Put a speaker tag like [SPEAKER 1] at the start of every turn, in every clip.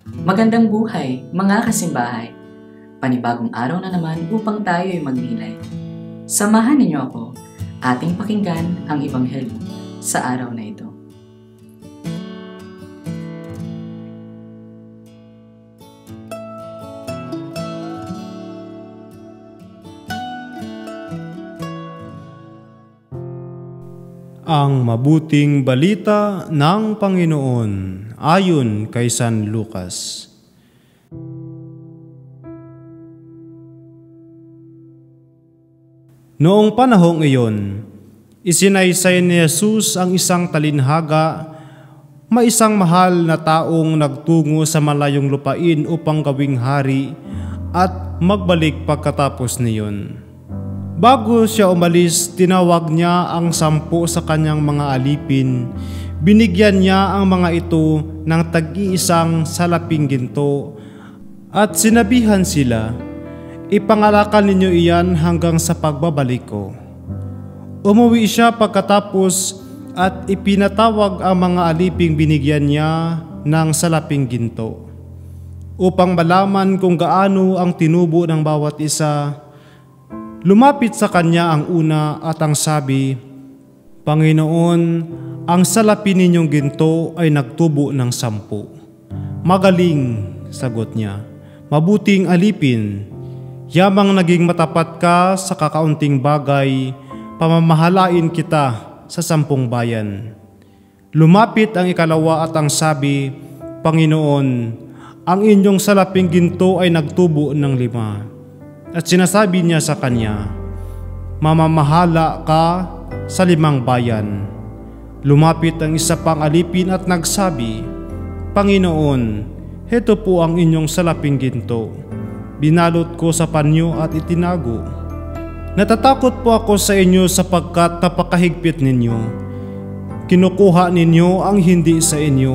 [SPEAKER 1] Magandang buhay, mga kasimbahay. Panibagong araw na naman upang tayo ay magnilay. Samahan ninyo ako, ating pakinggan ang Ebanghelyo sa araw na ito.
[SPEAKER 2] Ang mabuting balita ng Panginoon ayon kay San Lucas. Noong panahong iyon, isinaysay ni Jesus ang isang talinhaga, may isang mahal na taong nagtungo sa malayong lupain upang gawing hari at magbalik pagkatapos niyon. Bago siya umalis, tinawag niya ang 10 sa kanyang mga alipin. Binigyan niya ang mga ito ng tag-iisang salaping ginto at sinabihan sila, "Ipangalakal ninyo iyan hanggang sa pagbabalik ko." Umuwi siya pagkatapos at ipinatawag ang mga aliping binigyan niya ng salaping ginto. Upang malaman kung gaano ang tinubo ng bawat isa, lumapit sa kanya ang una at ang sabi, "Panginoon, ang salapi ninyong ginto ay nagtubo ng 10. "Magaling," sagot niya, "mabuting alipin. Yamang naging matapat ka sa kakaunting bagay, pamamahalain kita sa 10 bayan." Lumapit ang ikalawa at ang sabi, "Panginoon, ang inyong salaping ginto ay nagtubo ng 5. At sinasabi niya sa kanya, "Mamamahala ka sa 5 bayan." Lumapit ang isa pang alipin at nagsabi, "Panginoon, heto po ang inyong salaping ginto. Binalot ko sa panyo at itinago. Natatakot po ako sa inyo sapagkat napakahigpit ninyo. Kinukuha ninyo ang hindi sa inyo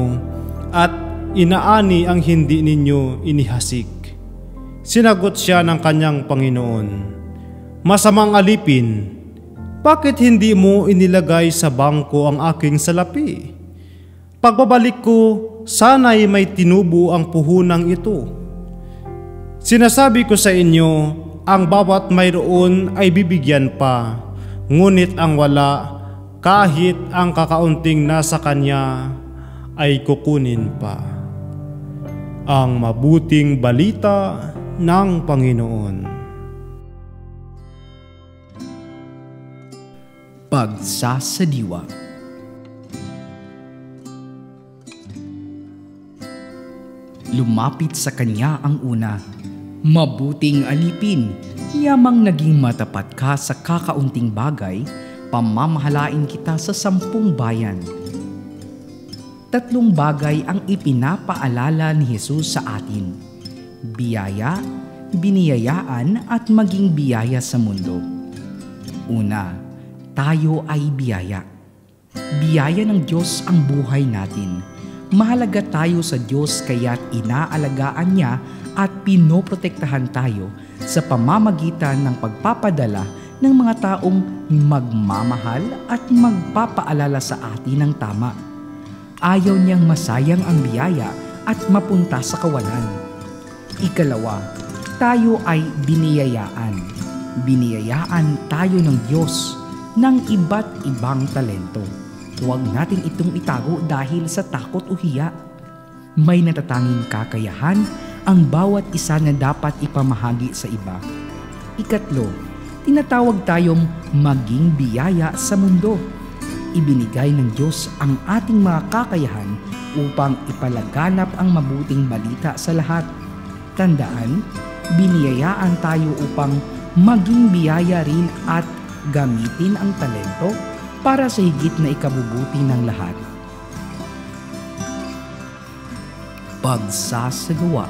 [SPEAKER 2] at inaani ang hindi ninyo inihasik." Sinagot siya ng kanyang Panginoon, "Masamang alipin, bakit hindi mo inilagay sa bangko ang aking salapi? Pagbabalik ko, sana'y may tinubo ang puhunang ito. Sinasabi ko sa inyo, ang bawat mayroon ay bibigyan pa, ngunit ang wala, kahit ang kakaunting nasa kanya, ay kukunin pa." Ang mabuting balita ng Panginoon.
[SPEAKER 3] Pagsasadiwa. Lumapit sa kanya ang una, "Mabuting alipin, yamang naging matapat ka sa kakaunting bagay, pamamahalain kita sa 10 bayan." 3 bagay ang ipinapaalala ni Jesus sa atin: biyaya, biniyayaan at maging biyaya sa mundo. Una, tayo ay biyaya. Biyaya ng Diyos ang buhay natin. Mahalaga tayo sa Diyos kaya't inaalagaan niya at pinoprotektahan tayo sa pamamagitan ng pagpapadala ng mga taong magmamahal at magpapaalala sa atin ng tama. Ayaw niyang masayang ang biyaya at mapunta sa kawalan. Ikalawa, tayo ay biniyayaan. Biniyayaan tayo ng Diyos ng iba't ibang talento. Huwag natin itong itago dahil sa takot o hiya. May natatanging kakayahan ang bawat isa na dapat ipamahagi sa iba. Ikatlo, tinatawag tayong maging biyaya sa mundo. Ibinigay ng Diyos ang ating mga kakayahan upang ipalaganap ang mabuting balita sa lahat. Tandaan, biniyayaan tayo upang maging biyaya rin at gamitin ang talento para sa higit na ikabubuti ng lahat. Pagsasagawa.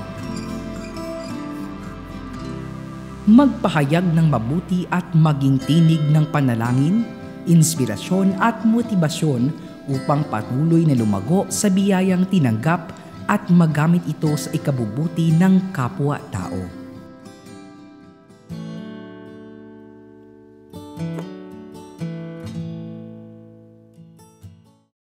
[SPEAKER 3] Magpahayag ng mabuti at maging tinig ng panalangin, inspirasyon at motibasyon upang patuloy na lumago sa biyayang tinanggap at magamit ito sa ikabubuti ng kapwa-tao.